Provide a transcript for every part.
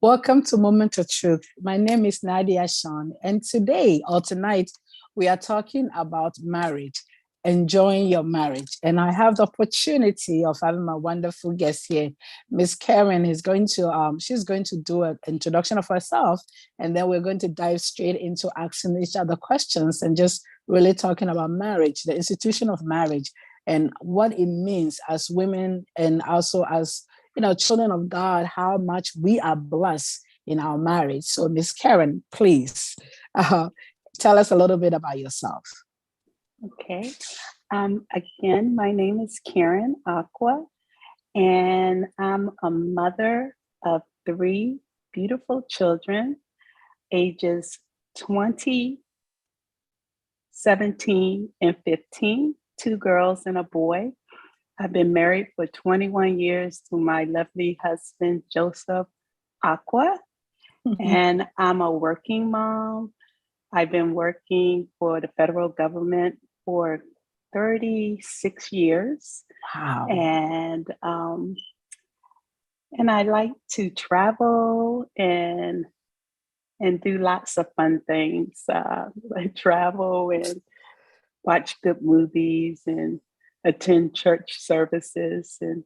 Welcome to Moment of Truth. My name is Nadia Sean, and today or tonight we are talking about marriage, enjoying your marriage. And I have the opportunity of having my wonderful guest here. Miss Karen is going to she's going to do an introduction of herself, and then we're going to dive straight into asking each other questions and just really talking about marriage, the institution of marriage, and what it means as women and also as children of God, how much we are blessed in our marriage. So, Miss Karen, please uh, tell us a little bit about yourself. Okay. Again, my name is Karen Aqua, and I'm a mother of three beautiful children, ages 20, 17, and 15, two girls and a boy. I've been married for 21 years to my lovely husband, Joseph Aqua, and I'm a working mom. I've been working for the federal government for 36 years. Wow. And I like to travel and do lots of fun things. I travel and watch good movies and attend church services, and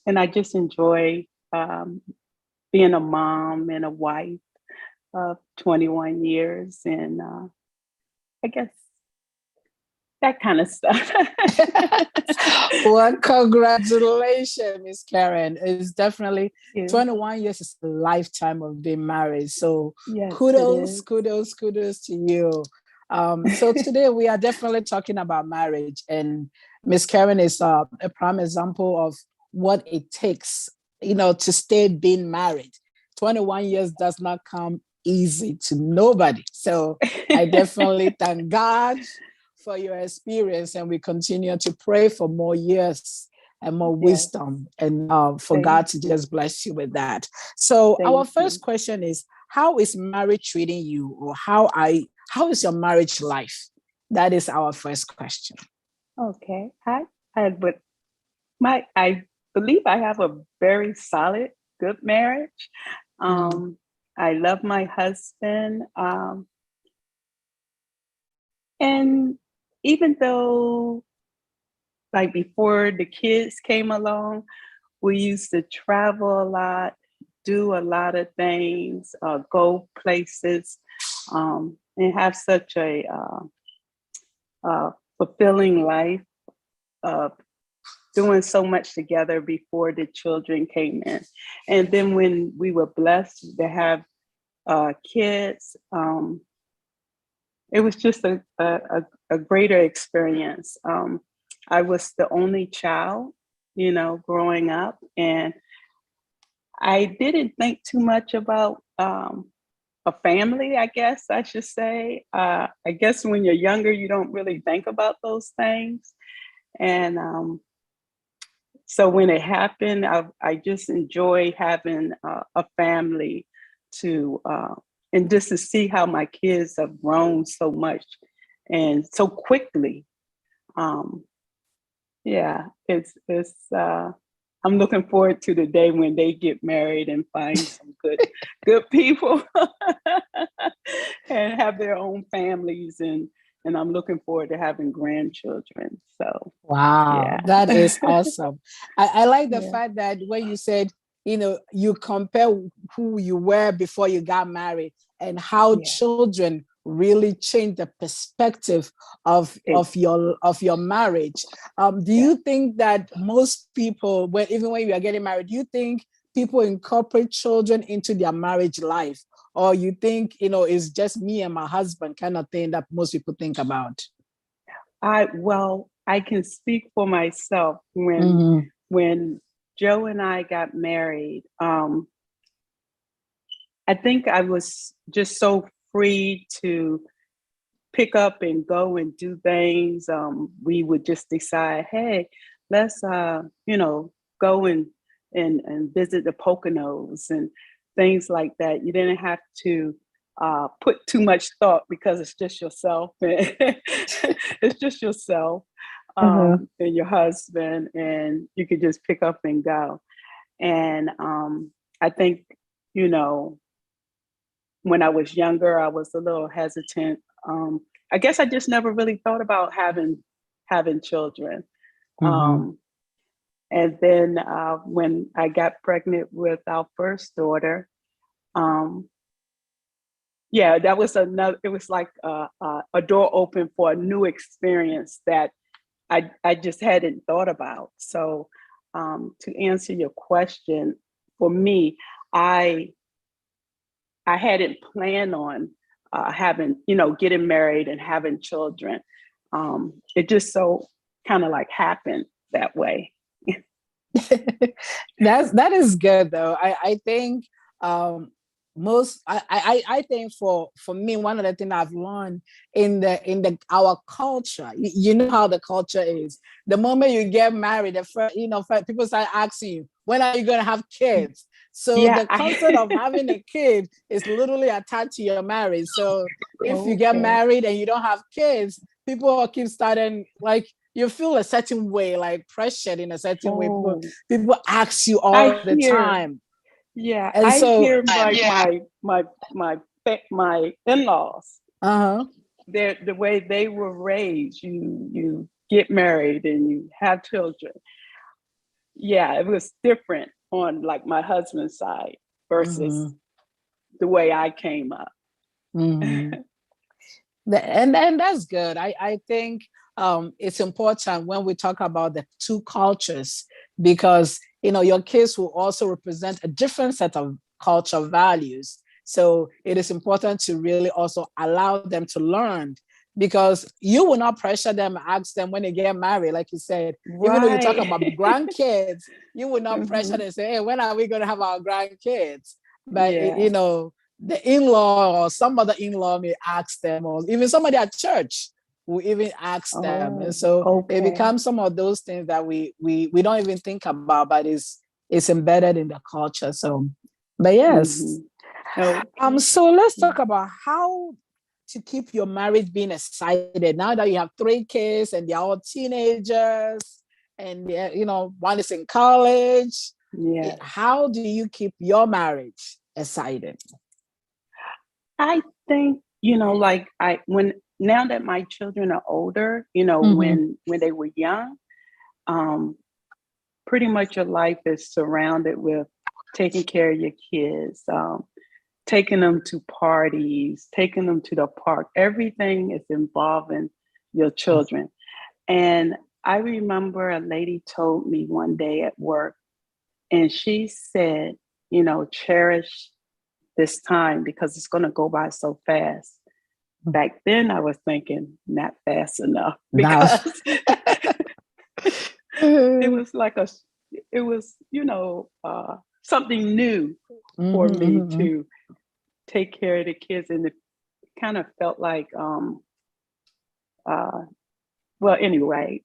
I just enjoy being a mom and a wife of 21 years, and I guess that kind of stuff. Well, congratulations, Miss Karen. It's definitely 21 years is a lifetime of being married. So yes, kudos to you. So today we are definitely talking about marriage, and Miss Karen is a prime example of what it takes, to stay being married. 21 years does not come easy to nobody. So I definitely thank God for your experience, and we continue to pray for more years and more wisdom, and for God to just bless you with that. So our first question is, how is marriage treating you, or how is your marriage life? That is our first question. Okay. I believe I have a very solid, good marriage. I love my husband. And even though, like, before the kids came along, we used to travel a lot, do a lot of things, go places, and have such a fulfilling life of doing so much together before the children came in. And then when we were blessed to have kids, it was just a greater experience. I was the only child, growing up, and I didn't think too much about a family, I guess I should say. I guess when you're younger, you don't really think about those things. And so when it happened, I just enjoy having a family to, and just to see how my kids have grown so much and so quickly. I'm looking forward to the day when they get married and find some good people and have their own families, and I'm looking forward to having grandchildren. So wow, that is awesome. I like the fact that when you said, you compare who you were before you got married and how children really change the perspective of your marriage. Do you think that most people, even when you are getting married, do you think people incorporate children into their marriage life, or you think it's just me and my husband kind of thing that most people think about? I can speak for myself. When Joe and I got married, I think I was just so free to pick up and go and do things. We would just decide, hey, let's go and visit the Poconos and things like that. You didn't have to put too much thought because it's just yourself. It's just yourself and your husband, and you could just pick up and go. And I think, you know, when I was younger, I was a little hesitant. I guess I just never really thought about having children. Mm-hmm. Um, and then when I got pregnant with our first daughter, um, yeah, that was another. It was like a door open for a new experience that I just hadn't thought about. So to answer your question, for me, I I hadn't planned on having, you know, getting married and having children. It just so kind of like happened that way. That is good though. I think um I think for me, one of the things I've learned in the our culture, you know how the culture is. The moment you get married, the first, first people start asking you, when are you gonna have kids? So Yeah. the concept of having a kid is literally attached to your marriage. So if you get Okay. married and you don't have kids, people keep starting like you feel a certain way, like pressured in a certain way. Oh, People ask you I all the hear. time. Yeah, And I so, hear like my in-laws. uh-huh. The way they were raised. You get married and you have children. Yeah, it was different on like my husband's side versus Mm-hmm. the way I came up. Mm-hmm. And that's good. I think it's important when we talk about the two cultures because your kids will also represent a different set of culture values. So it is important to really also allow them to learn because you will not pressure them, ask them when they get married, like you said. Even though you talk about Right. grandkids, you will not pressure Hmm. them, say, hey, when are we going to have our grandkids? But Yeah. the in-law or some other in-law may ask them, or even somebody at church will even ask them. And Oh, so it okay. becomes some of those things that we don't even think about, but it's embedded in the culture. So, but yes. Hmm. Okay. So let's talk about how to keep your marriage being excited now that you have three kids and they're all teenagers and one is in college. Yes. How do you keep your marriage excited? I think, like when now that my children are older, Mm-hmm. when they were young, um, pretty much your life is surrounded with taking care of your kids, taking them to parties, taking them to the park. Everything is involving your children. And I remember a lady told me one day at work, and she said, cherish this time because it's going to go by so fast. Back then, I was thinking, not fast enough Now, because it was like it was, something new for mhm, me mhm, to take care of the kids. And it kind of felt like, uh, well, anyway,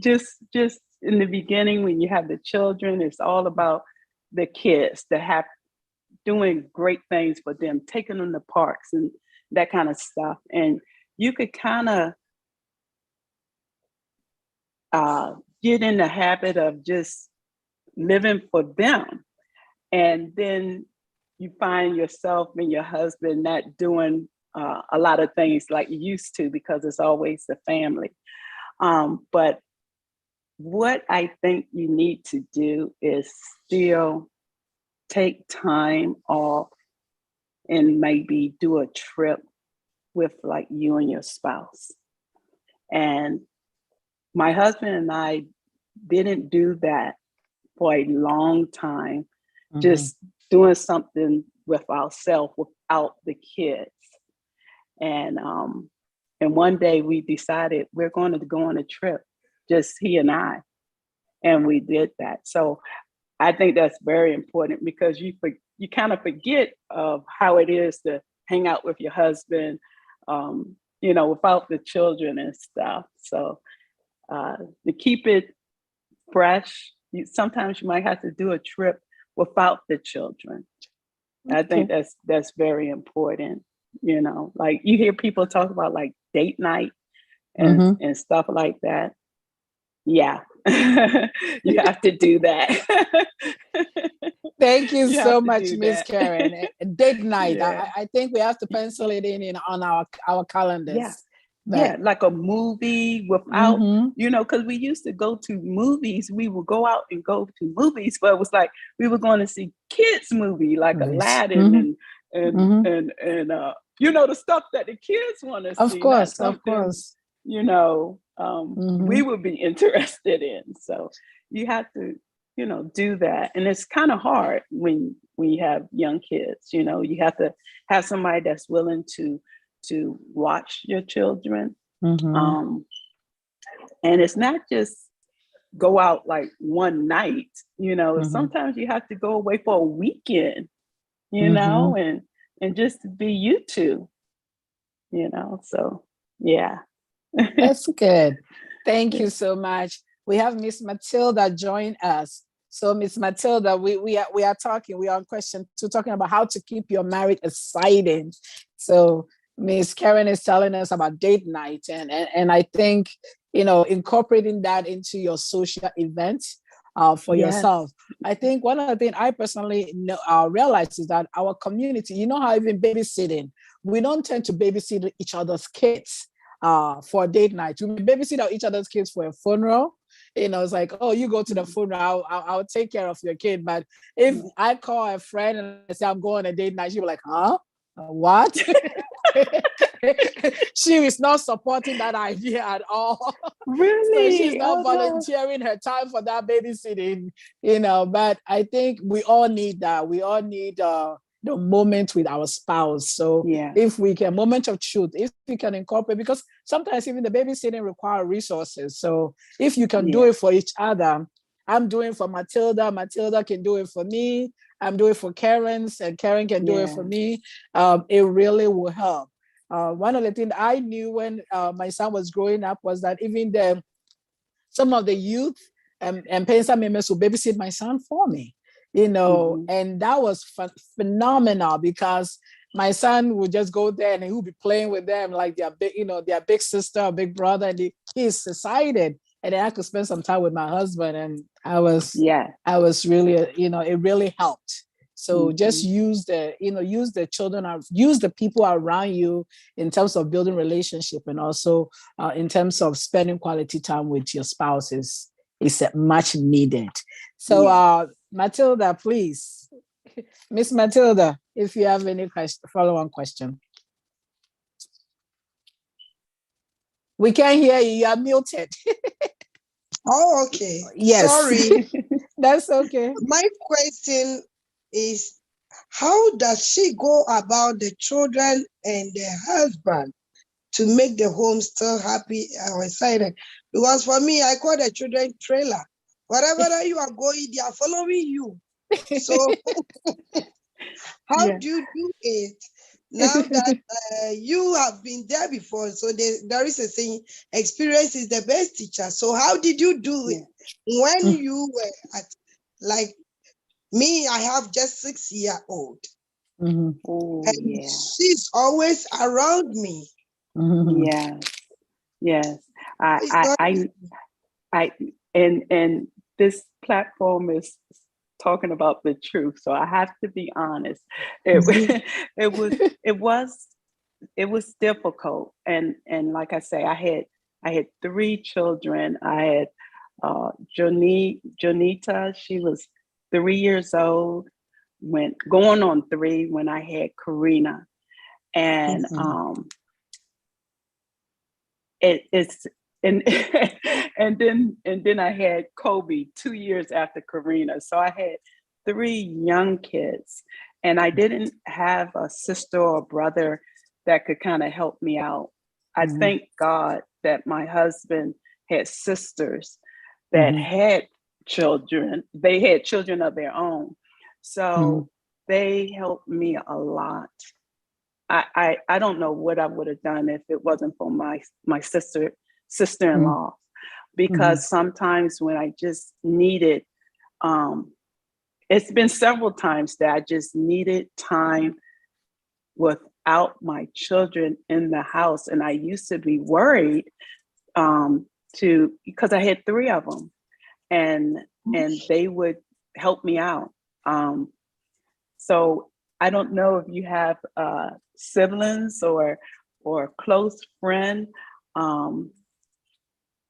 just in the beginning, when you have the children, it's all about the kids that have doing great things for them, taking them to parks and that kind of stuff. And you could kind of get in the habit of just living for them. And then you find yourself and your husband not doing a lot of things like you used to because it's always the family. But what I think you need to do is still take time off and maybe do a trip with like you and your spouse. And my husband and I didn't do that for a long time, mhm. just doing something with ourselves without the kids. And and one day we decided we're going to go on a trip, just he and I, and we did that. So I think that's very important because you kind of forget of how it is to hang out with your husband, without the children and stuff. So to keep it fresh, sometimes you might have to do a trip without the children. I think Okay. that's very important. Like you hear people talk about like date night Mhm. and stuff like that. Yeah, you have to do that. Thank you You have so to much, do Miss that. Karen. Date night. Yeah. I think we have to pencil it in on our Yeah. calendars. Yeah, But like a movie without, mhm, because we used to go to movies. We would go out and go to movies, but it was like we were going to see kids movie like movies. Aladdin Mhm, mhm. the stuff that the kids want to Of see, not course, of something, course. we Mhm, would be interested in. So you have to, do that. And it's kind of hard when we have young kids, you have to have somebody that's willing to watch your children. mhm, Um, and it's not just go out like one night, mhm, sometimes you have to go away for a weekend, mhm. and just be you two, so yeah. That's good. Thank you so much. We have Miss Matilda join us. So, Miss Matilda, we are talking. We are on question two, talking about how to keep your marriage exciting. So, Miss Karen is telling us about date night, and I think incorporating that into your social events for Yes. yourself. I think one of the things I personally realize is that our community, how even babysitting, we don't tend to babysit each other's kids for a date night. We babysit each other's kids for a funeral. It's like, oh, you go to the funeral, I'll take care of your kid. But if I call a friend and I say I'm going on a date night, she'll be like, huh? What? She is not supporting that idea at all. So she's Really? not Oh no. volunteering her time for that babysitting, but I think we all need that. We all need the moment with our spouse. So Yeah. if we can, moment of truth, if we can incorporate, because sometimes even the babysitting require resources. So if you can do Yeah. it for each other, I'm doing for Matilda, Matilda can do it for me, I'm doing it for Karen's, and Karen can do it Yeah. for me. It really will help. One of the things I knew when my son was growing up was that even some of the youth and Pensa members will babysit my son for me, Mm-hmm. and that was phenomenal because my son would just go there and he would be playing with them like their big, their big sister or big brother, and he's excited. And then I could spend some time with my husband, and Yeah. I was really, it really helped. So just Mm-hmm. use use the children, use the people around you in terms of building relationship, and also in terms of spending quality time with your spouse is much needed. So Yeah. Matilda, please, Miss Matilda, if you have any follow-on question. We can't hear you. You are muted. Oh, okay. Yes, Sorry. that's okay. My question is, how does she go about the children and the husband to make the home still happy or excited? Because for me, I call the children trailer. Wherever that you are going, they are following you. So how Yeah. do you do it now that you have been there before? So there is a saying, experience is the best teacher. So how did you do it when you were at, like me, I have just 6-year-old, Mm-hmm. Oh and yeah. she's always around me. Mm-hmm. Yeah. Yes. I It's I not I I and this platform is talking about the truth, so I have to be honest. easy. It it was it was it was difficult, and like I say, I had 3 children. I had Jonita. She was 3 years old, when going on 3 when I had Karina, and it's and and then I had Kobe 2 years after Karina. So I had 3 young kids, and I didn't have a sister or brother that could kind of help me out. I Mm-hmm. thank God that my husband had sisters that Mm-hmm. had children. They had children of their own. So they helped me a lot. I don't know what I would have done if it wasn't for my sister-in-law, Mm-hmm. because sometimes when I just needed, it's been several times that I just needed time without my children in the house, and I used to be worried because I had 3 of them, and they would help me out. So I don't know if you have siblings or a close friend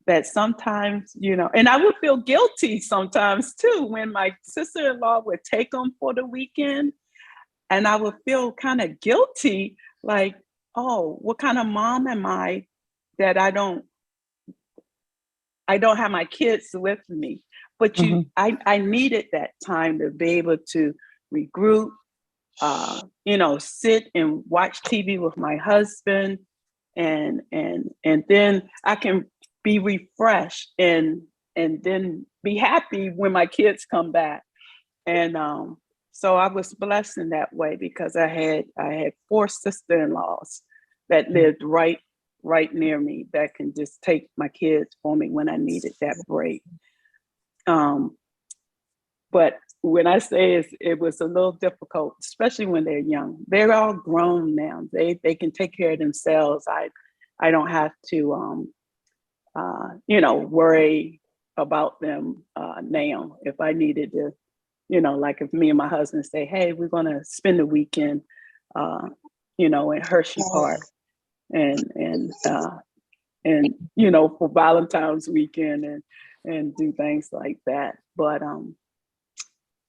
that sometimes, and I would feel guilty sometimes too when my sister-in-law would take them for the weekend, and I would feel kind of guilty, like, oh, what kind of mom am I that I don't have my kids with me? But I needed that time to be able to regroup, sit and watch TV with my husband, and then I can be refreshed and then be happy when my kids come back. And so I was blessed in that way because I had 4 sister-in-laws that lived right near me that can just take my kids for me when I needed that break. But when I say it was a little difficult, especially when they're young. They're all grown now. They can take care of themselves. I don't have to worry about them now. If I needed to, like if me and my husband say, hey, we're gonna spend the weekend in Hershey Park and for Valentine's weekend and do things like that. But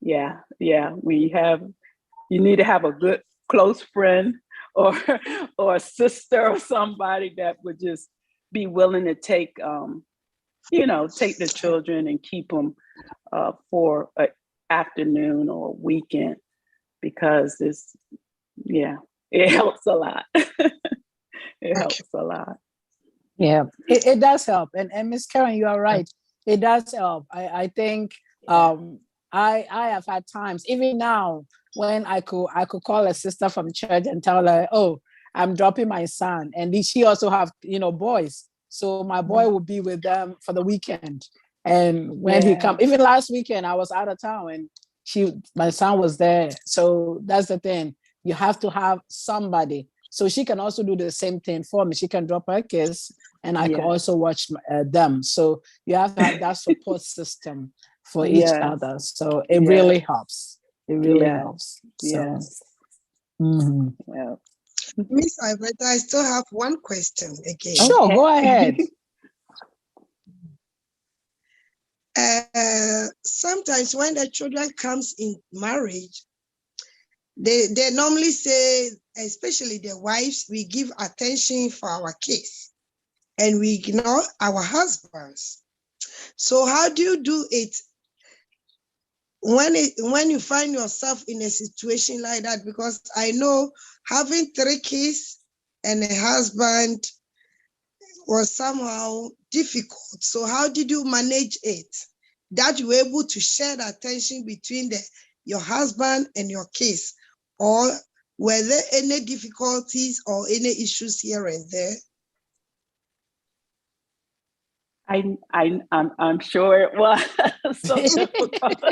yeah, you need to have a good close friend or a sister or somebody that would just be willing to take the children and keep them for an afternoon or a weekend, because it helps a lot. It helps a lot. Yeah, it does help. And Miss Karen, you are right. It does help. I think I have had times, even now, when I could call a sister from church and tell her, oh, I'm dropping my son. And she also have, boys. So my boy will be with them for the weekend. And when he come, even last weekend, I was out of town and my son was there. So that's the thing. You have to have somebody. So she can also do the same thing for me. She can drop her kids and I can also watch them. So you have to have that support system for each other. So it really helps. It really helps. So, Yeah. Miss Alberta, I still have one question again. Sure, go ahead. Sometimes when the children comes in marriage, they normally say, especially the wives, we give attention for our kids and we ignore our husbands. So how do you do it when you find yourself in a situation like that? Because I know having 3 kids and a husband was somehow difficult. So how did you manage it, that you were able to share the attention between your husband and your kids? Or were there any difficulties or any issues here and there? I'm sure it was so difficult.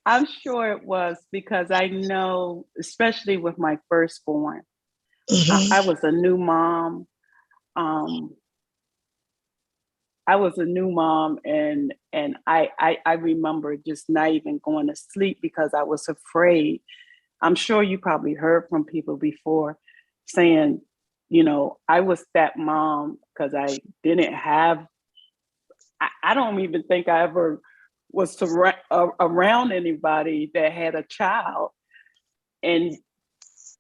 I'm sure it was, because I know, especially with my firstborn, I was a new mom. And I remember just not even going to sleep because I was afraid. I'm sure you probably heard from people before saying, I was that mom because I didn't have, I don't even think I ever was around anybody that had a child. And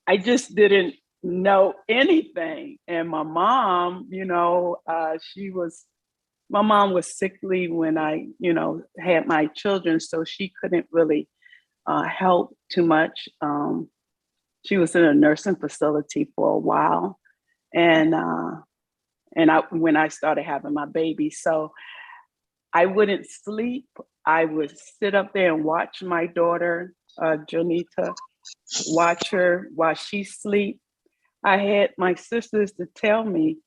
I just didn't know anything. And my mom, my mom was sickly when I, had my children, so she couldn't really help too much. She was in a nursing facility for a while, and when I started having my baby, so I wouldn't sleep. I would sit up there and watch my daughter, Jonita, watch her while she sleep. I had my sisters to tell me,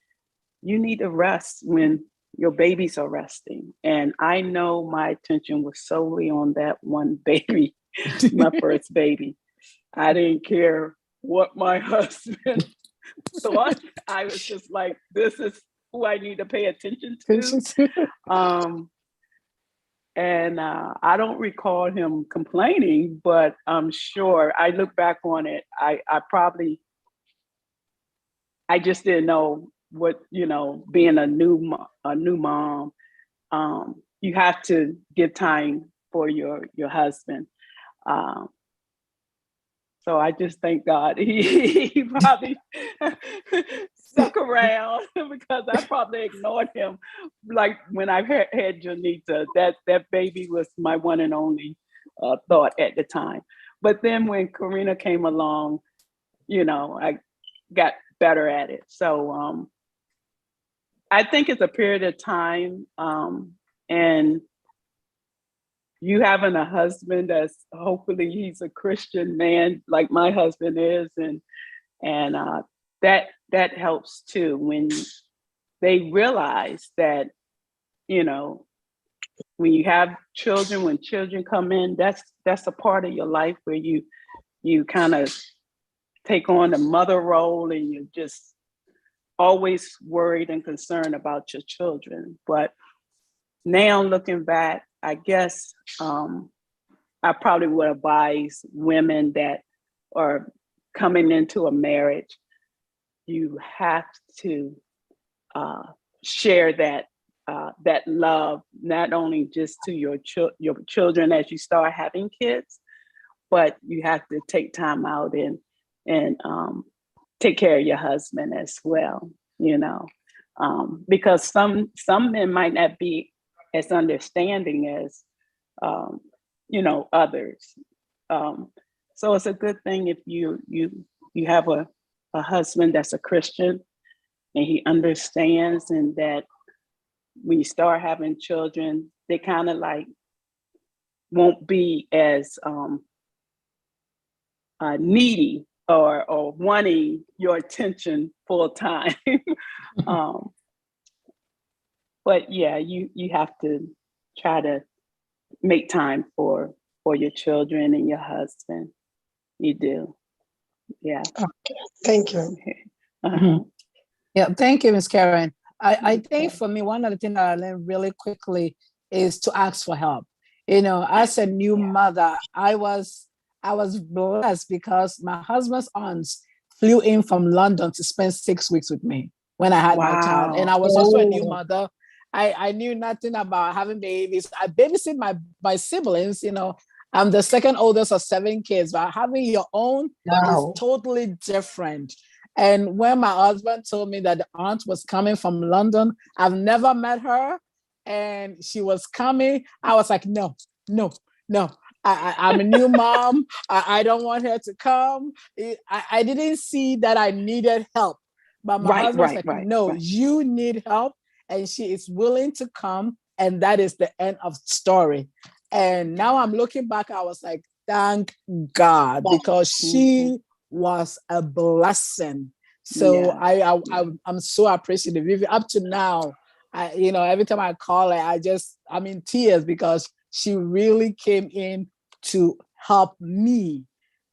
you need to rest when your babies are resting. And I know my attention was solely on that one baby, my first baby. I didn't care what my husband thought. I was just like, this is who I need to pay attention to. And I don't recall him complaining, but I'm sure I look back on it. I just didn't know what, being a new mom. You have to give time for your husband. Um, so I just thank God he probably stuck around because I probably ignored him. Like when I had Janita, that baby was my one and only thought at the time. But then when Karina came along, I got better at it. So I think it's a period of time, and you having a husband that's hopefully he's a Christian man like my husband is, and that helps too when they realize that when you have children, when children come in, that's a part of your life where you kind of take on the mother role and you're just always worried and concerned about your children. But now looking back, I guess I probably would advise women that are coming into a marriage, you have to share that love, not only just to your children as you start having kids, but you have to take time out and take care of your husband as well, because some men might not be as understanding as others. So it's a good thing if you have a husband that's a Christian and he understands, and that when you start having children, they kind of like won't be as needy or wanting your attention full time. But yeah, you have to try to make time for your children and your husband. You do. Yeah. Okay. Thank you. Mm-hmm. Yeah, thank you, Ms. Karen. I think for me, one of the things that I learned really quickly is to ask for help. As a new mother, I was blessed because my husband's aunts flew in from London to spend 6 weeks with me when I had my child. And I was also a new mother. I knew nothing about having babies. I babysit my siblings, I'm the second oldest of 7 kids, but having your own is totally different. And when my husband told me that the aunt was coming from London, I've never met her, and she was coming, I was like, no. I'm a new mom. I don't want her to come. I didn't see that I needed help. But my husband was like, no, you need help. And she is willing to come. And that is the end of the story. And now I'm looking back, I was like, thank God, because she was a blessing. So yeah. I'm so appreciative. Even up to now, every time I call her, I'm in tears because she really came in to help me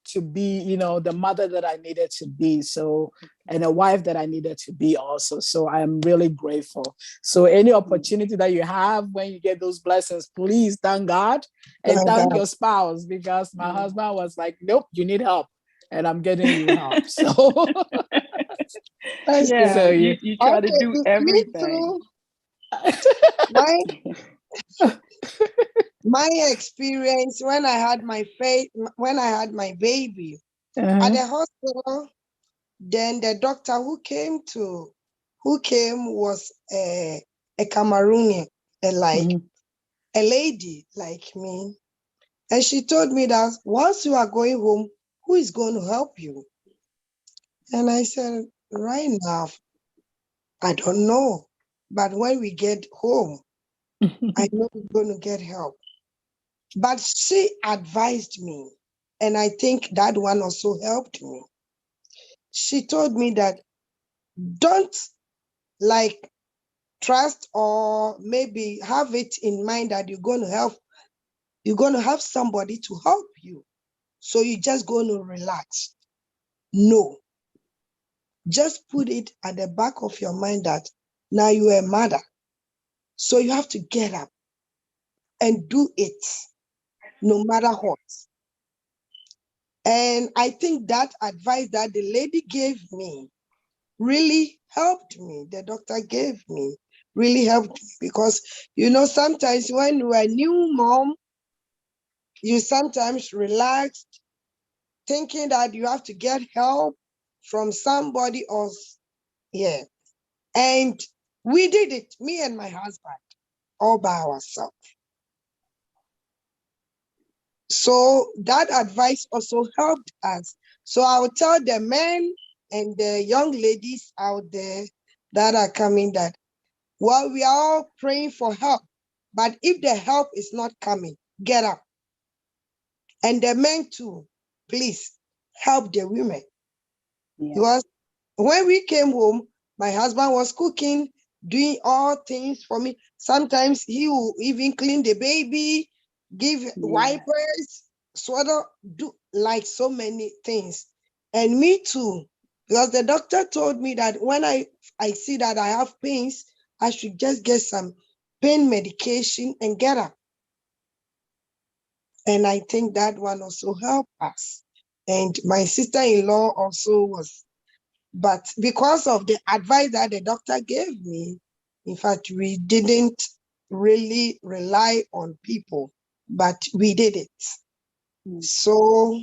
to be, the mother that I needed to be. So, and a wife that I needed to be also. So I am really grateful. So any opportunity that you have when you get those blessings, please thank God and thank your spouse, because my husband was like, nope, you need help. And I'm getting you help. So, yeah, so you try to do everything. My experience when I had my baby at the hospital, then the doctor who came was a Cameroonian, a lady like me. And she told me that once you are going home, who is going to help you? And I said, right now, I don't know. But when we get home, I know we're going to get help. But she advised me, and I think that one also helped me. She told me that don't trust or maybe have it in mind that you're going to have somebody to help you. So you're just going to relax. No. Just put it at the back of your mind that now you're a mother. So you have to get up and do it no matter what. And I think that advice that the lady gave me really helped me. The doctor gave me really helped me because, sometimes when you are a new mom, you sometimes relax thinking that you have to get help from somebody else. Yeah. And we did it, me and my husband, all by ourselves. So that advice also helped us. So I will tell the men and the young ladies out there that are coming that, well, we are all praying for help, but if the help is not coming, get up. And the men too, please help the women. Yeah. Because when we came home, my husband was cooking, doing all things for me. Sometimes he will even clean the baby, give wipers, sweater, do like so many things. And me too, because the doctor told me that when I see that I have pains, I should just get some pain medication and get up. And I think that one also helped us. And my sister-in-law also was, but because of the advice that the doctor gave me, in fact, we didn't really rely on people, but we did it. So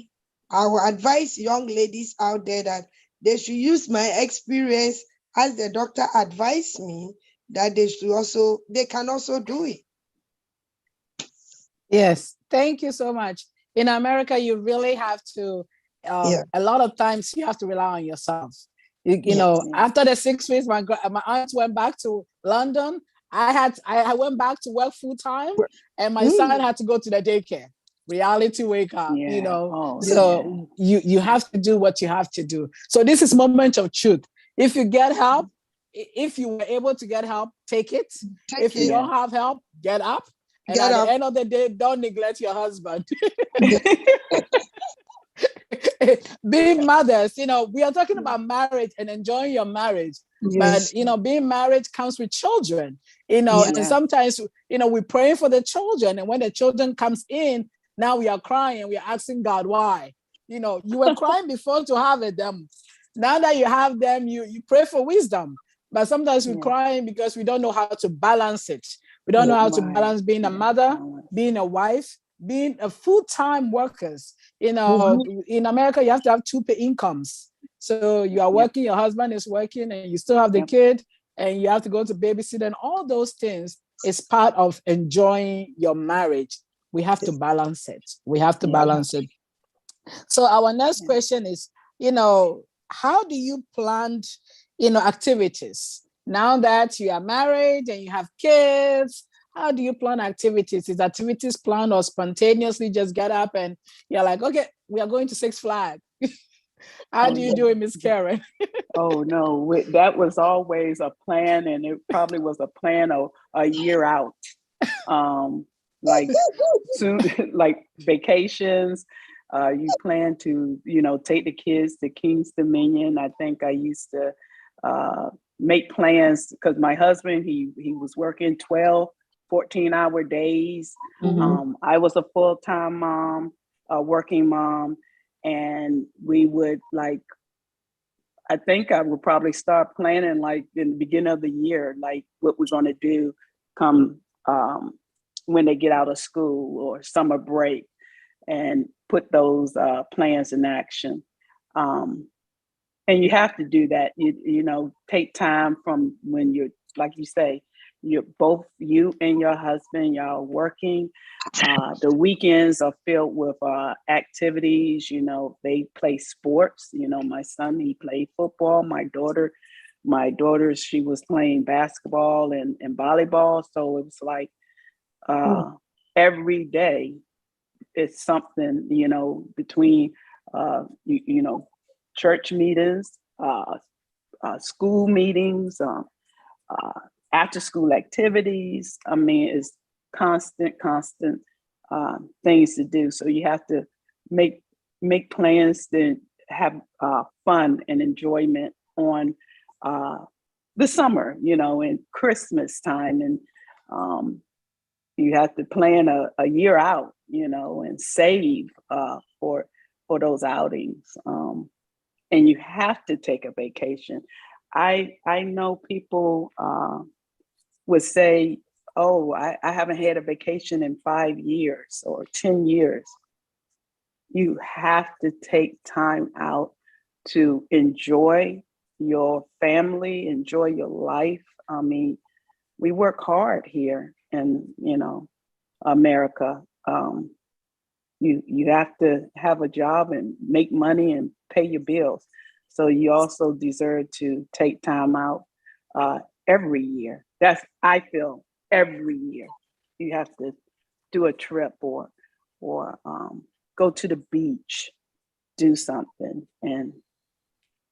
I will advise young ladies out there that they should use my experience as the doctor advised me, that they can also do it. Yes, thank you so much. In America, you really have to, Yeah. a lot of times you have to rely on yourself. You Yes. know, after the 6 weeks, my aunt went back to London. I went back to work full time, and my son had to go to the daycare. Reality wake up, So you have to do what you have to do. So this is moment of truth. If you get help, if you were able to get help, take it. If you don't have help, get up. And at the end of the day, don't neglect your husband. Being mothers, we are talking about marriage and enjoying your marriage. Yes. But, being married comes with children, and sometimes, we're praying for the children. And when the children comes in, now we are crying. We are asking God why. You were crying before to have them. Now that you have them, you pray for wisdom. But sometimes we're crying because we don't know how to balance it. We don't know how to balance being a mother, being a wife, being a full-time workers. In America, you have to have two incomes. So you are working, your husband is working, and you still have the kid, and you have to go to babysit, and all those things is part of enjoying your marriage. We have to balance it. We have to balance it. So our next question is, how do you plan, activities? Now that you are married and you have kids, how do you plan activities? Is activities planned or spontaneously just get up and you're like, okay, we are going to Six Flags? How do you do it, Miss Karen? Oh, no, that was always a plan, and it probably was a plan a year out. Like vacations, you plan to, take the kids to King's Dominion. I think I used to make plans because my husband, he was working 12, 14-hour days. Mm-hmm. I was a full-time mom, a working mom, and we would I think I would probably start planning in the beginning of the year, what we're going to do come when they get out of school or summer break, and put those plans in action. And you have to do that. Take time from when you're, like you say, you and your husband, y'all working. The weekends are filled with activities. They play sports. My son, he played football. My daughter, she was playing basketball and volleyball. So it was every day it's something, between, church meetings, school meetings, after school activities. I mean, it's constant things to do. So you have to make plans to have fun and enjoyment on the summer, and Christmas time, and you have to plan a year out, you know, and save for those outings. And you have to take a vacation. I know people would say, oh, I haven't had a vacation in 5 years or 10 years. You have to take time out to enjoy your family, enjoy your life. I mean, we work hard here in, you know, America. You have to have a job and make money and pay your bills. So you also deserve to take time out every year. I feel every year you have to do a trip or go to the beach, do something. And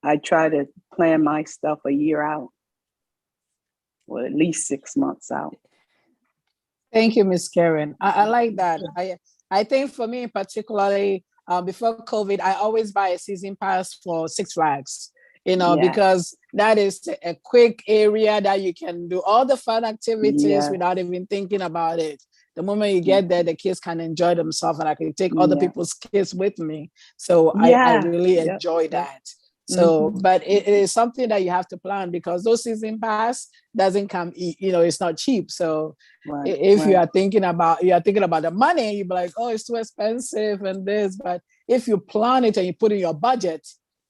I try to plan my stuff a year out, or at least 6 months out. Thank you, Miss Karen. I like that. I think for me particularly, before COVID, I always buy a season pass for Six Flags, you know, Yes. because that is a quick area that you can do all the fun activities Yes. without even thinking about it. The moment you get there, the kids can enjoy themselves, and I can take other Yeah. people's kids with me. So I Yeah. really Yep. enjoy Yep. that. So, Mhm. but it is something that you have to plan, because those season pass doesn't come, you know, it's not cheap. So Right. if you right. are thinking about the money, you'll be like, oh, it's too expensive and this. But if you plan it and you put in your budget,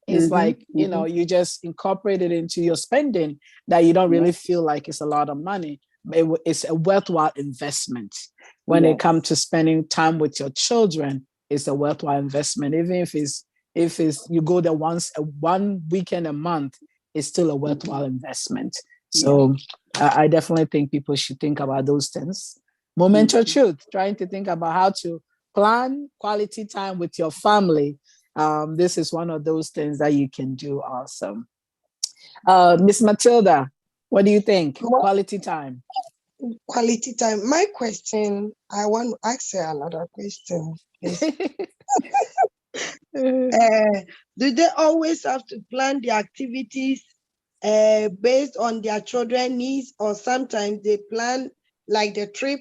it's Mhm, like, you know, mhm. you just incorporate it into your spending, that you don't really Yep. feel like it's a lot of money. But it's a worthwhile investment. When it Yes. comes to spending time with your children, it's a worthwhile investment. Even if it's you go there one weekend a month, it's still a worthwhile investment. Yeah. So I definitely think people should think about those things. Moment of Mhm. truth, trying to think about how to plan quality time with your family. This is one of those things that you can do. Awesome. Miss Matilda, what do you think? Well, Quality time. quality time. My question, I want to ask her another question. Is, do they always have to plan the activities based on their children needs, or sometimes they plan like the trip,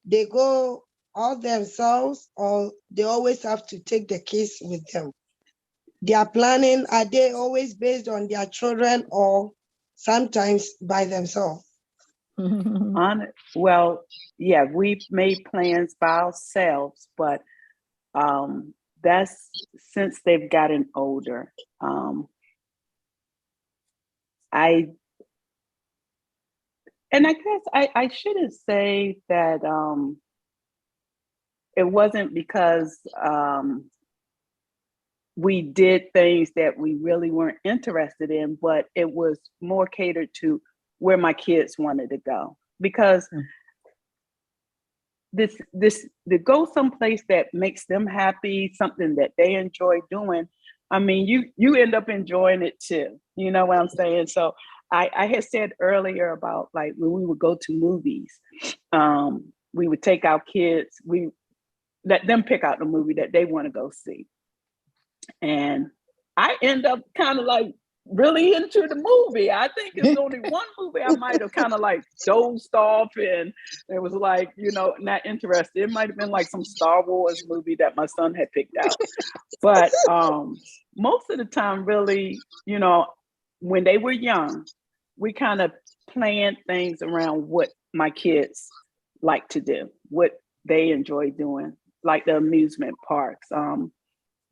they go all themselves, or they always have to take the kids with them? Their planning, are they always based on their children, or sometimes by themselves? Well, yeah, we made plans by ourselves, but that's since they've gotten older. I guess I shouldn't say that it wasn't because we did things that we really weren't interested in, but it was more catered to where my kids wanted to go. Because this to go someplace that makes them happy, something that they enjoy doing, I mean, you end up enjoying it too. You know what I'm saying? So I had said earlier about, like, when we would go to movies, we would take our kids, we let them pick out the movie that they want to go see. And I end up kind of like really into the movie. I think it's only one movie I might have kind of like dozed off, and it was like, you know, not interested. It might have been like some Star Wars movie that my son had picked out. But most of the time, really, you know, when they were young, we kind of planned things around what my kids like to do, what they enjoy doing, like the amusement parks,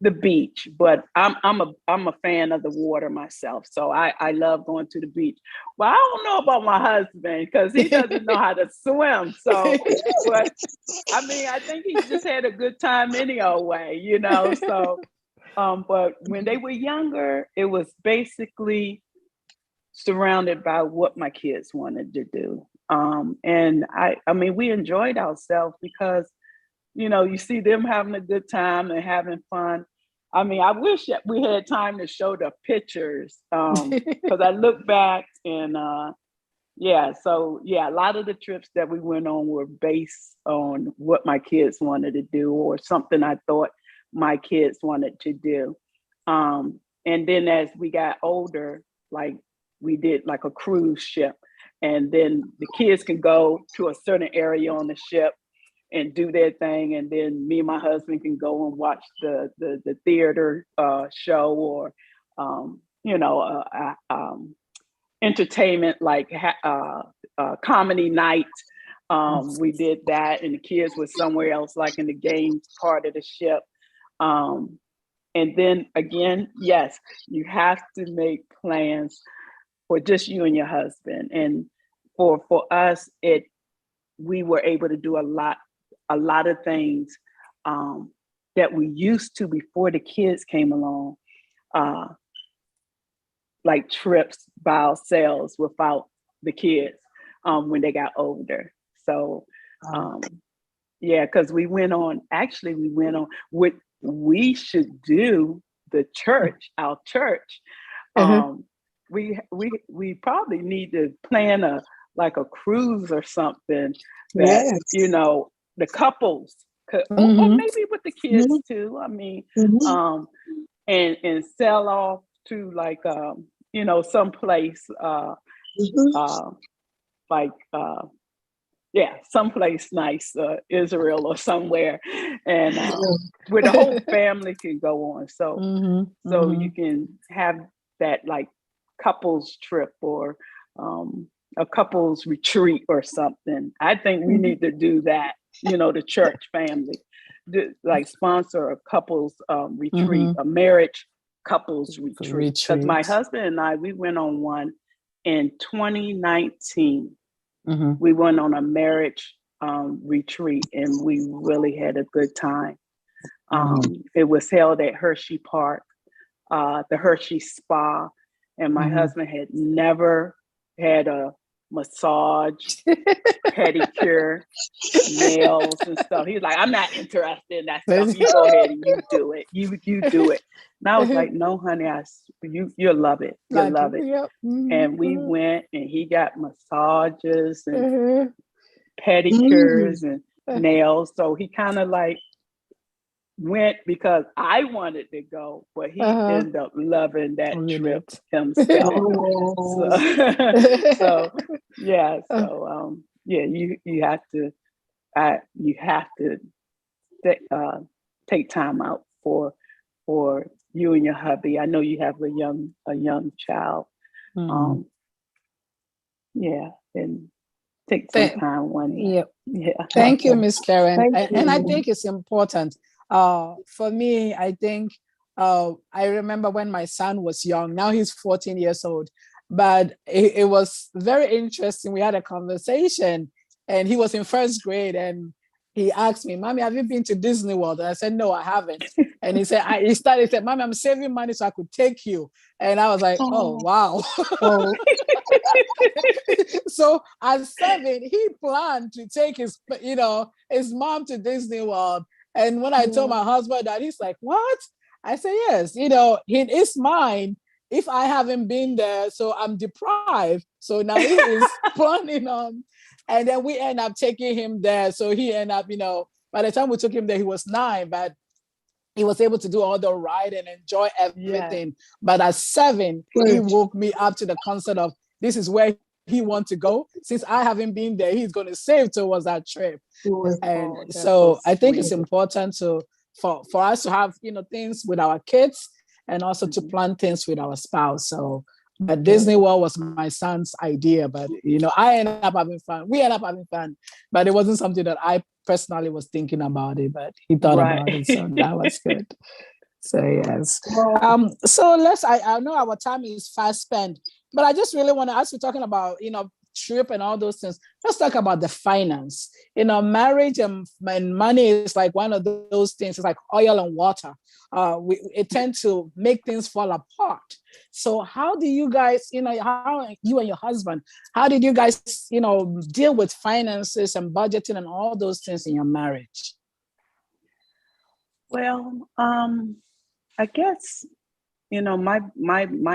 the beach. But I'm a fan of the water myself, so I love going to the beach. Well, I don't know about my husband, because he doesn't know how to swim. So, but I mean, I think he just had a good time any old way, you know. So, but when they were younger, it was basically surrounded by what my kids wanted to do. And I mean, we enjoyed ourselves because, you know, you see them having a good time and having fun. I mean, I wish that we had time to show the pictures, because I look back and yeah, so yeah, a lot of the trips that we went on were based on what my kids wanted to do, or something I thought my kids wanted to do. And then as we got older, like, we did like a cruise ship, and then the kids can go to a certain area on the ship, and do their thing, and then me and my husband can go and watch the theater show, or you know, entertainment like comedy night. We did that, and the kids were somewhere else, like in the games part of the ship. And then again, yes, you have to make plans for just you and your husband. And for us, we were able to do a lot of things that we used to before the kids came along, like trips by ourselves without the kids when they got older. So yeah, because we went on what we should do, our church. We probably need to plan a cruise or something that, Yes. you know, the couples could, or maybe with the kids too. I mean, and sell off to like you know, someplace like someplace nice, Israel or somewhere, and where the whole family can go on. So so you can have that like couples trip, or a couples retreat or something. I think we need to do that. You know, the church family, like sponsor a couples retreat, a marriage couples retreat. Because my husband and I, we went on one in 2019. We went on a marriage retreat, and we really had a good time. It was held at Hershey Park, the Hershey Spa, and my husband had never had a massage, pedicure, nails and stuff. He was like, I'm not interested in that stuff. You go ahead and you do it. You do it. And I was like, no, honey, you'll love it. You'll love it. Yep. And we went, and he got massages and pedicures and nails. So he kind of like went because I wanted to go, but he ended up loving that trip himself. So yeah, so yeah, you have to take time out for you and your hubby. I know you have a young child. Yeah, and take some time when Thank you, Miss Karen. And I think it's important. For me, I think I remember when my son was young. Now he's 14 years old. But it was very interesting. We had a conversation, and he was in first grade, and he asked me, Mommy, have you been to Disney World? And I said, no, I haven't. And he said, he said, Mommy, I'm saving money so I could take you. And I was like, oh wow. So at 7, he planned to take his mom to Disney World. And when I told my husband that, he's like, what? I said, yes, it's mine if I haven't been there. So I'm deprived. So now he is planning on. And then we end up taking him there. So he ended up, by the time we took him there, he was 9, but he was able to do all the ride and enjoy everything. Yeah. But at 7, he woke me up to the concept of this is where he wants to go. Since I haven't been there, he's going to save towards that trip. And so I think it's important for us to have, things with our kids, and also to plan things with our spouse. So, but Disney World was my son's idea, but I ended up having fun. We ended up having fun, but it wasn't something that I personally was thinking about it, but he thought about it. So that was good. So yes. So I know our time is fast spent, but I just really want to ask you, talking about, trip and all those things, let's talk about the finance. Marriage and money is like one of those things. It's like oil and water. It tends to make things fall apart. So how do you guys, how you and your husband, how did you guys, deal with finances and budgeting and all those things in your marriage? Well, I guess, my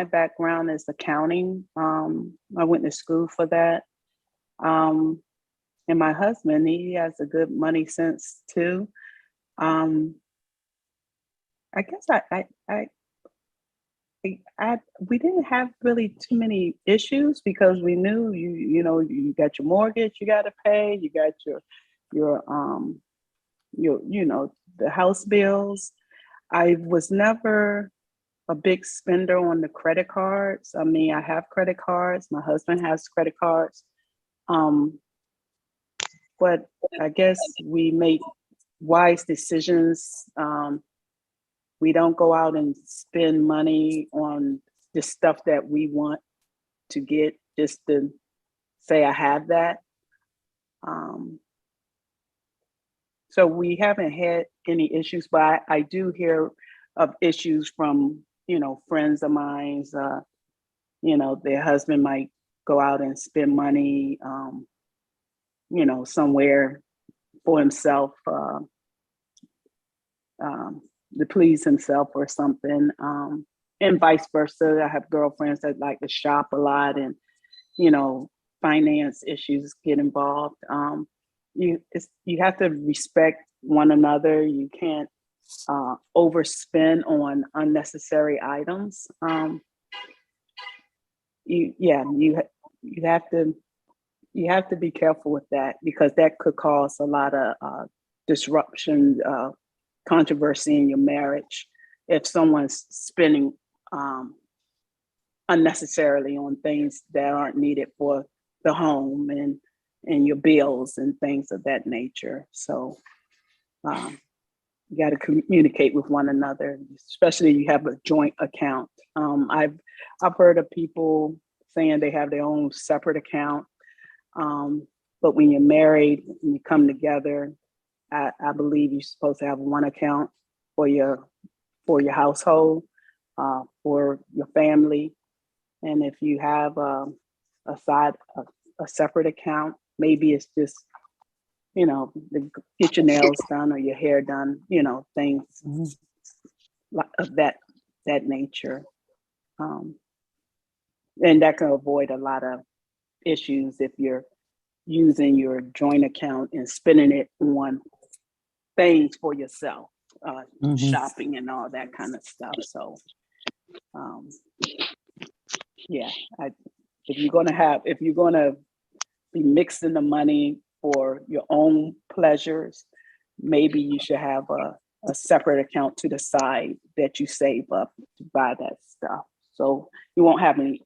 background is accounting. I went to school for that. And my husband, he has a good money sense too. I guess we didn't have really too many issues, because we knew you got your mortgage you got to pay, you got your the house bills. I was never a big spender on the credit cards. I mean, I have credit cards. My husband has credit cards. But I guess we make wise decisions. We don't go out and spend money on the stuff that we want to get just to say I have that. So we haven't had any issues, but I do hear of issues from, friends of mine, their husband might go out and spend money, somewhere for himself, to please himself or something. And vice versa. I have girlfriends that like to shop a lot and, finance issues get involved. You have to respect one another. You can't overspend on unnecessary items. You have to be careful with that, because that could cause a lot of disruption, controversy in your marriage if someone's spending unnecessarily on things that aren't needed for the home and your bills and things of that nature. So you got to communicate with one another, especially if you have a joint account. I've heard of people saying they have their own separate account, but when you're married and you come together, I believe you're supposed to have one account for your household, for your family, and if you have a separate account, maybe it's just get your nails done or your hair done, things of that nature. And that can avoid a lot of issues if you're using your joint account and spending it on things for yourself, shopping and all that kind of stuff. So, if you're gonna be mixing the money for your own pleasures, maybe you should have a separate account to the side that you save up to buy that stuff. So you won't have any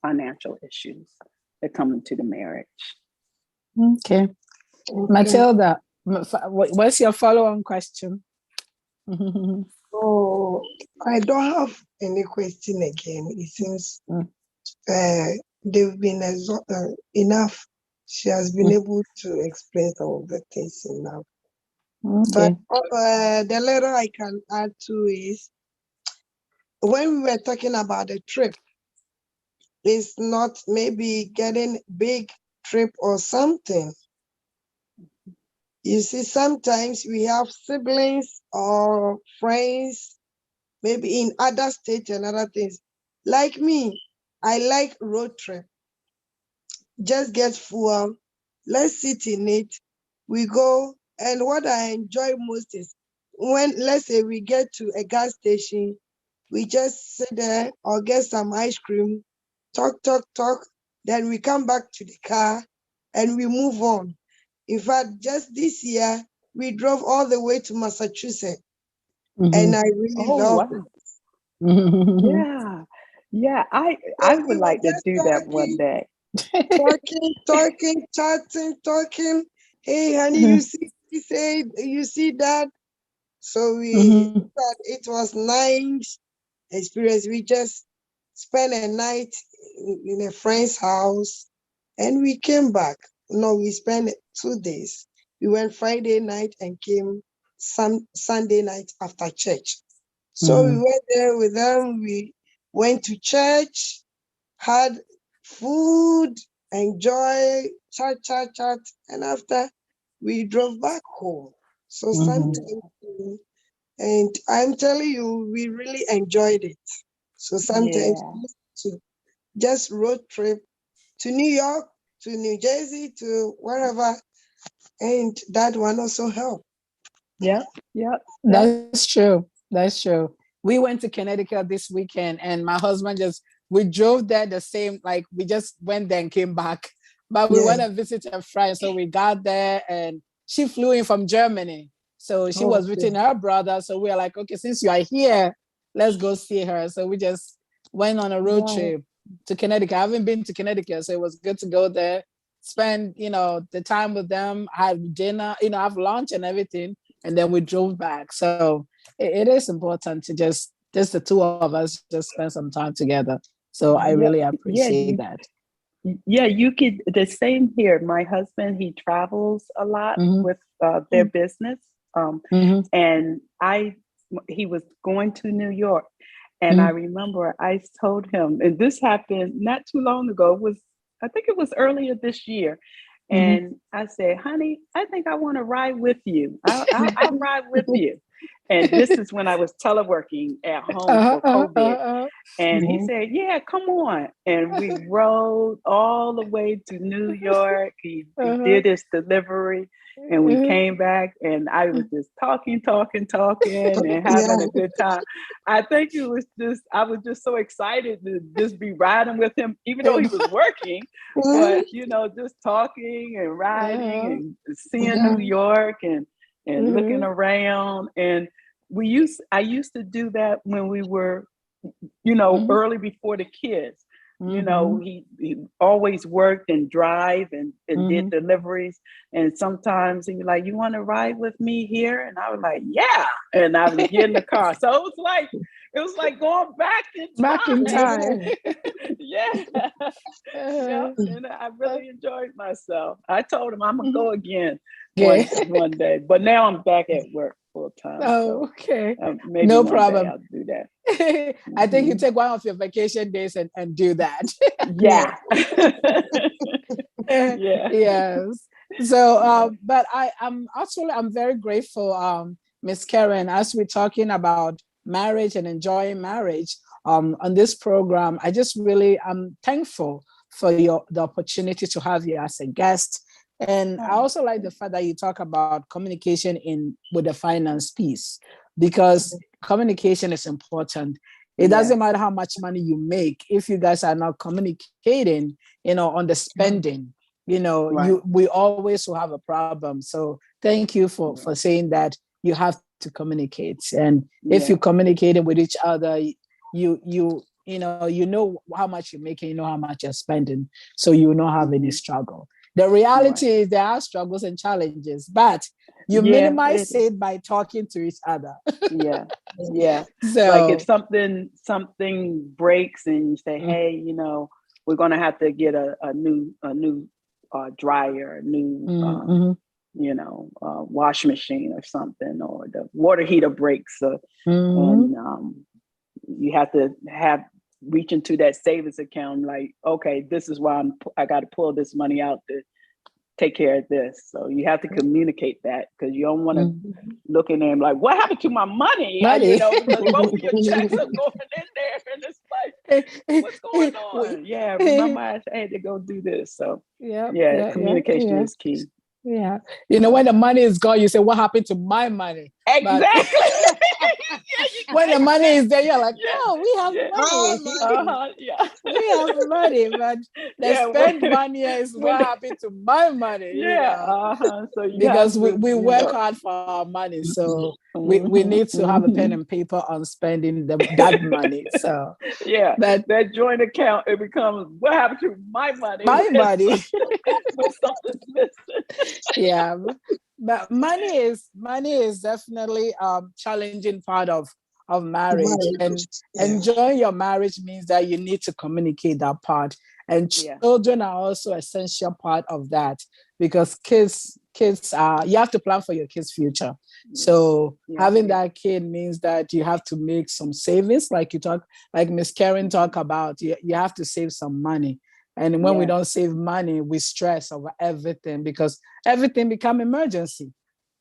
financial issues that come into the marriage. Okay. Matilda, what's your follow-on question? Oh, I don't have any question again. It seems they've been enough. She has been able to explain some of the things enough. Okay. But the little I can add to is, when we were talking about the trip, it's not maybe getting big trip or something. You see, sometimes we have siblings or friends, maybe in other states and other things. Like me, I like road trip. Just get fuel, let's sit in it, we go. And what I enjoy most is when, let's say, we get to a gas station, we just sit there or get some ice cream, talk, then we come back to the car and we move on. In fact, just this year, we drove all the way to Massachusetts, and I really love it. Yeah, I would like to do that one day. Talking, chatting. Hey, honey, you see, he said, you see that? So it was nice experience. We just spent a night in a friend's house and we came back. No, we spent 2 days. We went Friday night and came Sunday night after church. So we went there with them. We went to church, had food, enjoy, chat, and after we drove back home. So sometimes, and I'm telling you, we really enjoyed it. So sometimes to just road trip to New York, to New Jersey, to wherever, and that one also helped. Yeah. That's true. We went to Connecticut this weekend, and my husband we drove there the same, like we just went there and came back. But we went to visit a friend, so we got there, and she flew in from Germany. So she Oh, was okay. visiting her brother. So we are like, okay, since you are here, let's go see her. So we just went on a road Wow. trip to Connecticut. I haven't been to Connecticut, so it was good to go there, spend, the time with them, have dinner, have lunch and everything. And then we drove back. So it is important to just the two of us just spend some time together. So I Yeah, really yeah, appreciate that. yeah, you could, the same here. My husband, he travels a lot Mhm. with their business. Mhm. And he was going to New York. And I remember I told him, and this happened not too long ago, I think it was earlier this year. Mhm. And I said, honey, I think I want to ride with you. I'll ride with you. And this is when I was teleworking at home for COVID. And he Mhm. said, yeah, come on. And we rode all the way to New York. He did his delivery and we came back and I was just talking and having Yeah. a good time. I think I was just so excited to just be riding with him, even though he was working, but just talking and riding and seeing New York and looking around. And I used to do that when we were early before the kids. He always worked and drive and did deliveries. And sometimes he'd be like, you want to ride with me here? And I was like, yeah. And I would get in the car. So it was like going back in time. Back in time. Yeah. Yeah. And I really enjoyed myself. I told him I'm gonna go again one day. But now I'm back at work full time. Oh, okay. Maybe no one problem. day I'll do that. I think you take one of your vacation days and do that. Yeah. Yeah. Yes. So, but I'm very grateful, Miss Karen, as we're talking about marriage and enjoying marriage, on this program. I just really am thankful for the opportunity to have you as a guest. And I also like the fact that you talk about communication with the finance piece, because communication is important. It doesn't matter how much money you make if you guys are not communicating, on the spending. We always will have a problem. So thank you for saying that you have to communicate. And if you communicate with each other, you know how much you're making, you know how much you're spending, so you will not have any struggle. The reality is there are struggles and challenges, but you minimize it by talking to each other. Yeah. So like if something breaks and you say, hey, we're gonna have to get a new dryer, a new wash machine or something, or the water heater breaks, and you have to reach into that savings account, like, okay, this is why I got to pull this money out to take care of this. So you have to communicate that, because you don't want to look in there and be like, what happened to my money? Because both of your checks are going in there and it's like, what's going on? Yeah, remember I had to go do this. So communication is key. Yeah. When the money is gone, you say, what happened to my money? Exactly. When the money is there, you're like, oh, we have money. We have money, but the spend money is what happened to my money. So because we work hard for our money. So we need to have a pen and paper on spending that money. So that joint account, it becomes, what happened to my money? My money. When something's missing. Yeah. But money is definitely challenging part of marriage. And enjoying your marriage means that you need to communicate that part. And children are also essential part of that, because kids are, you have to plan for your kids' future. So having that kid means that you have to make some savings, like Miss Karen talked about. You have to save some money. And when we don't save money, we stress over everything, because everything become emergency.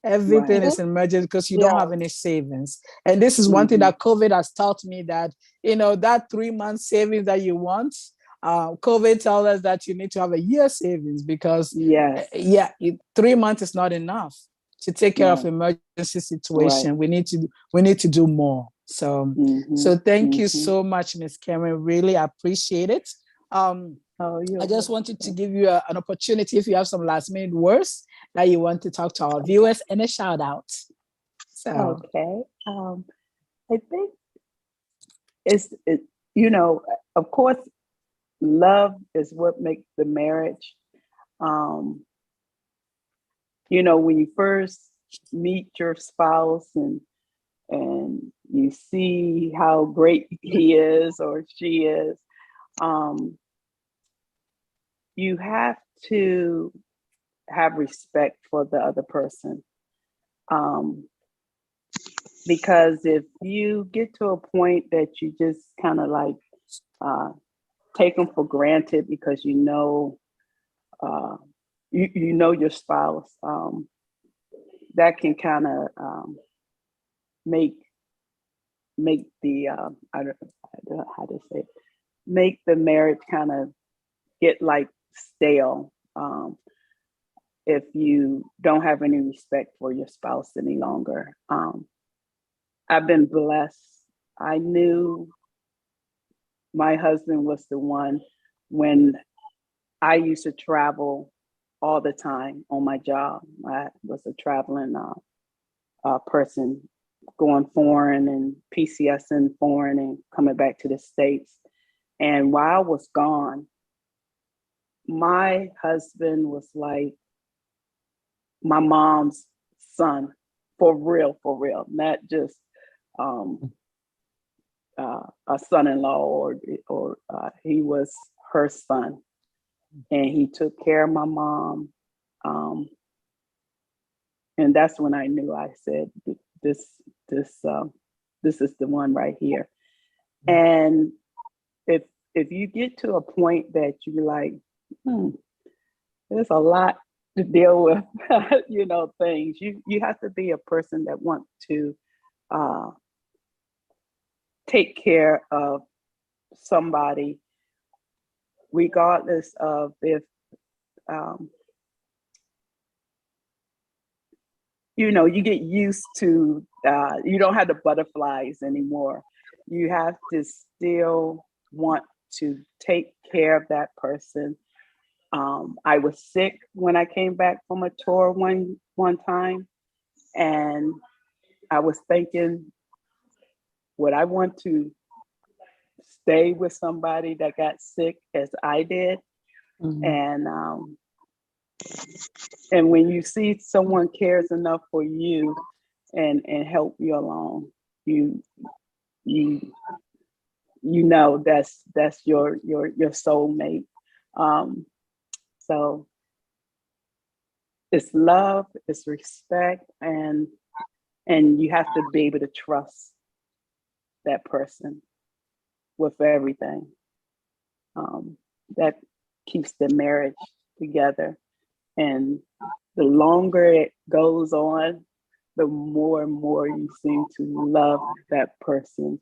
Everything is an emergency because you don't have any savings. And this is one thing that COVID has taught me, that, that 3-month savings that you want, COVID tells us that you need to have a year savings, because 3 months is not enough to take care of emergency situation. We need to do more. So thank you so much, Ms. Karen. Really appreciate it. I just wanted to give you an opportunity, if you have some last minute words that you want to talk to our viewers, and a shout out. So, Okay. I think it, you know, of course, love is what makes the marriage. Um, when you first meet your spouse and you see how great he is or she is, um, you have to have respect for the other person. Um, because if you get to a point that you just kind of like uh, take them for granted because uh, you know your spouse, that can kind of make the I don't know how to say it, make the marriage kind of get like stale, if you don't have any respect for your spouse any longer. I've been blessed. I knew my husband was the one when I used to travel all the time on my job. I was a traveling person, going foreign and PCSing foreign and coming back to the States. And while I was gone, my husband was like my mom's son, for real, not just a son-in-law or he was her son, and he took care of my mom. And that's when I knew. I said, this this is the one right here. And if you get to a point that you're like, there's a lot to deal with, things, you have to be a person that wants to take care of somebody, regardless of if you get used to, you don't have the butterflies anymore. You have to still want to take care of that person. I was sick when I came back from a tour one time, and I was thinking, would I want to stay with somebody that got sick as I did? mhm. And when you see someone cares enough for you and help you along, you you know that's your soulmate. So it's love, it's respect, and you have to be able to trust that person with everything. That keeps the marriage together. And the longer it goes on, the more and more you seem to love that person.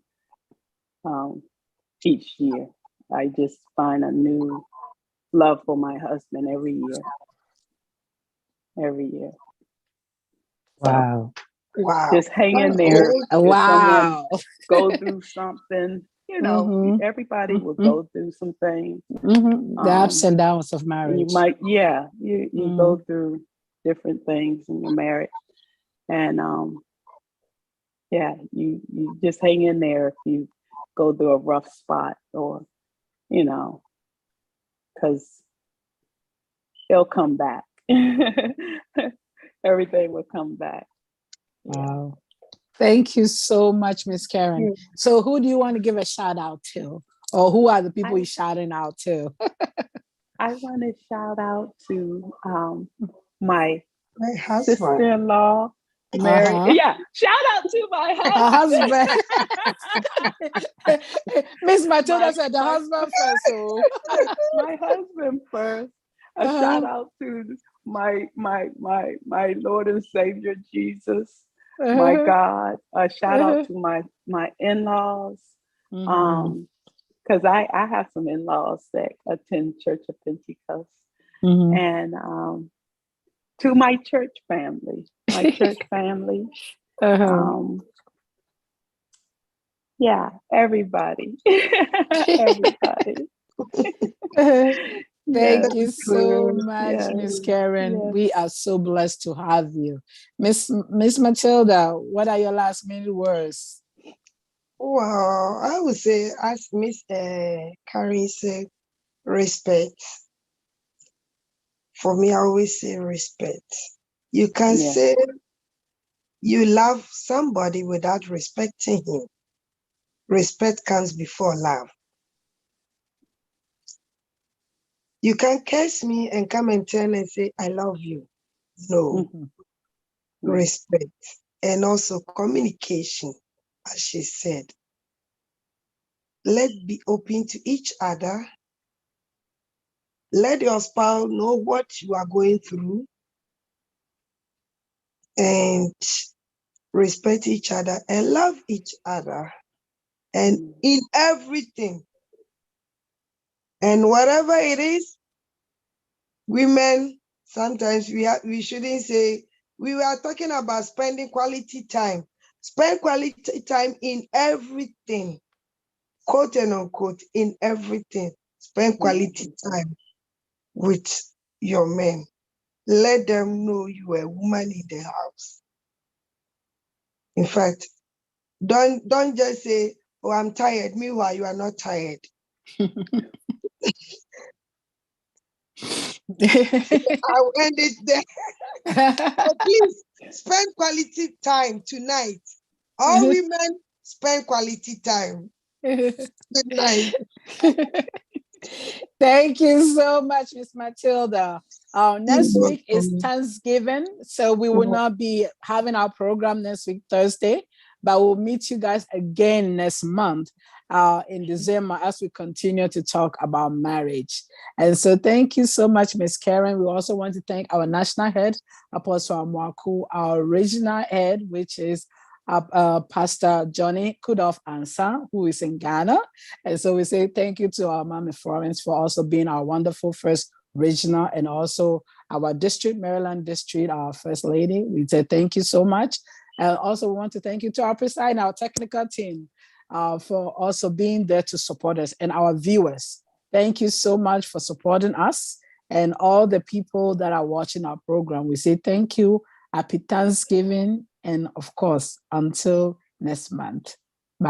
Each year, I just find a new love for my husband every year. Every year. So Wow. Wow. just hang in That's there. great. If someone Wow. go through something, Mhm, everybody will mhm, go through some things. mhm. The ups and downs of And you marriage. might, you go Mhm. through different things in your marriage. And you just hang in there if you go through a rough spot, or, because it'll come back. Everything will come back. Yeah. Wow. Thank you so much, Miss Karen. Mm. So who do you want to give a shout out to? Or who are the people I you're shouting out to? I want to shout out to my My husband. sister-in-law, Mary. Uh-huh. Yeah, shout out to my Her husband. husband. Miss Matilda my said the my husband first. So my husband first. A shout uh-huh. out to my Lord and Savior Jesus, my Uh-huh. God. A shout out Uh-huh. to my in-laws. Mhm. Because I have some in-laws that attend Church of Pentecost. Mhm. And to my church family, Uh-huh. um, yeah, everybody, everybody. Thank Yes. you so much, Yes. Miss Karen. Yes. We are so blessed to have you. Miss Matilda, what are your last minute words? Well, I would say, as Miss Karen said, respect. For me, I always say respect. You can Yeah. say you love somebody without respecting him. Respect comes before love. You can curse me and come and tell and say, I love you. No, Mhm. respect. And also communication, as she said. Let's be open to each other. Let your spouse know what you are going through and respect each other and love each other. And in everything, and whatever it is, women, sometimes we shouldn't say, we were talking about spending quality time. Spend quality time in everything, quote and unquote, in everything. Spend quality time with your men. Let them know you are a woman in the house. In fact, don't just say, oh, I'm tired. Meanwhile, you are not tired. I'll end it there. So please spend quality time tonight. All women spend quality time. Good night. Thank you so much, Miss Matilda. Next You're week is welcome. Thanksgiving, so we will not be having our program next week, Thursday, but we'll meet you guys again next month in December as we continue to talk about marriage. And so thank you so much, Miss Karen. We also want to thank our national head, Apostle Amwaku, our regional head, which is Pastor Johnny Kudoff Ansa, who is in Ghana. And so we say thank you to our Mama Florence for also being our wonderful first regional and also our district, Maryland district, our first lady. We say thank you so much. And also we want to thank you to our presiding, our technical team for also being there to support us, and our viewers. Thank you so much for supporting us and all the people that are watching our program. We say thank you. Happy Thanksgiving. And of course, until next month. Bye.